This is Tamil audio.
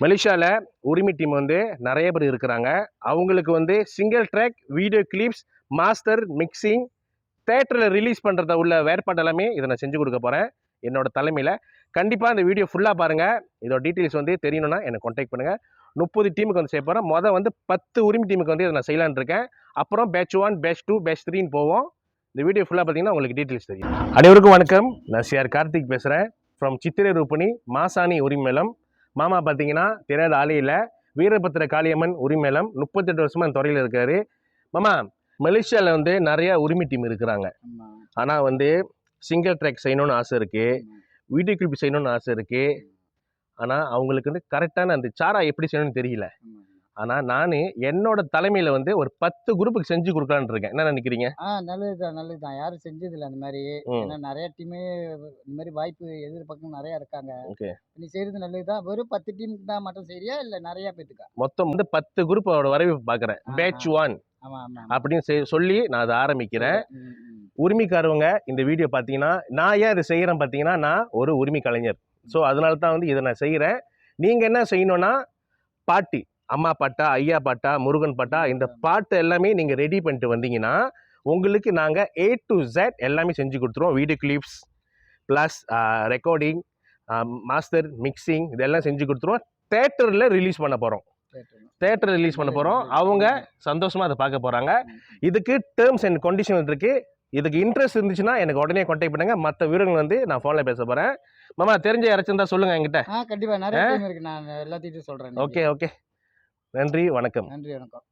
மலேசியாவில் உரிமை டீம் வந்து நிறைய பேர் இருக்கிறாங்க. அவங்களுக்கு வந்து single track video clips master mixing தேட்டரில் ரிலீஸ் பண்ணுறத உள்ள வேறுபாடு எல்லாமே இதை நான் செஞ்சு கொடுக்க போகிறேன் என்னோட தலைமையில். கண்டிப்பாக இந்த வீடியோ ஃபுல்லாக பாருங்கள். இதோட டீட்டெயில்ஸ் வந்து தெரியணும்னா எனக்கு கான்டாக்ட் பண்ணுங்கள். 30 டீமுக்கு வந்து செய்ய போகிறேன். வந்து 10 உரிமை டீமுக்கு வந்து இதை நான் செய்யலான்னு இருக்கேன். அப்புறம் பேட்ச் 1 பேட்ச் 2 பேட்ச் 3ன்னு போவோம். இந்த வீடியோ ஃபுல்லாக பார்த்தீங்கன்னா உங்களுக்கு டீட்டெயில்ஸ் தெரியும். அனைவருக்கும் வணக்கம். நான் சிஆர் கார்த்திக் பேசுகிறேன் ஃப்ரம் சித்திரை ரூபணி மாசாணி உரிமேளம். மாமா பார்த்தீங்கன்னா தெரியாத ஆளே இல்லை. வீரபத்திர காளியம்மன் உரிமேளம் 38 வருஷமா அந்த துறையில் இருக்காரு. மாமா, மலேசியாவில் வந்து நிறைய உரிமை டீம் இருக்கிறாங்க. ஆனால் வந்து சிங்கிள் ட்ராக் செய்யணும்னு ஆசை இருக்குது, வீடியோ கிளிப் செய்யணும்னு ஆசை இருக்குது. ஆனால் அவங்களுக்கு வந்து கரெக்டான அந்த சாரா எப்படி செய்யணும்னு தெரியல. ஆனால் நான் என்னோட தலைமையில் வந்து ஒரு 10 குரூப்புக்கு செஞ்சு கொடுக்கலான்னு இருக்கேன். என்ன நினைக்கிறீங்க? நல்லதுதான். யாரும் செஞ்சதில்லை அந்த மாதிரி. ஏன்னா நிறைய டீமு இந்த மாதிரி வாய்ப்பு எதிர்பார்க்க நிறைய இருக்காங்க. ஓகே, நீ செய்யறது நல்லதுதான். வெறும் 10 டீமுக்கு தான் மட்டும் செய்யறியா இல்லை நிறைய பேத்துக்கா? மொத்தம் வந்து 10 குரூப்போட வரவேற்பு பார்க்குறேன். பேட்ச் 1 அப்படின்னு சொல்லி நான் அதை ஆரம்பிக்கிறேன். உரிமைக்காரவங்க இந்த வீடியோ பார்த்தீங்கன்னா, நான் ஏன் இதை செய்கிறேன் பார்த்தீங்கன்னா, நான் ஒரு உரிமை கலைஞர். ஸோ அதனால தான் வந்து இதை நான் செய்கிறேன். நீங்கள் என்ன செய்யணும்னா, பாட்டி அம்மா பாட்டா, ஐயா பாட்டா, முருகன் பாட்டா, இந்த பாட்டு எல்லாமே நீங்கள் ரெடி பண்ணிட்டு வந்தீங்கன்னா உங்களுக்கு நாங்கள் A to Z எல்லாமே செஞ்சு கொடுத்துருவோம். Video clips plus recording, master mixing இதெல்லாம் செஞ்சு கொடுத்துருவோம். தேட்டரில் ரிலீஸ் பண்ண போகிறோம். அவங்க சந்தோஷமாக அதை பார்க்க போகிறாங்க. இதுக்கு டேர்ம்ஸ் அண்ட் கண்டிஷன் இருக்குது. இதுக்கு இன்ட்ரெஸ்ட் இருந்துச்சுன்னா எனக்கு உடனே கான்டாக்ட் பண்ணுங்க. மற்ற வீரர்கள் வந்து நான் ஃபோனில் பேச போகிறேன். மாமா, தெரிஞ்ச யாராச்சும் தான் சொல்லுங்கள் என்கிட்ட. கண்டிப்பாக நிறைய டீம் இருக்கு, நான் எல்லாத்தையும் சொல்கிறேன். ஓகே. நன்றி, வணக்கம். நன்றி, வணக்கம்.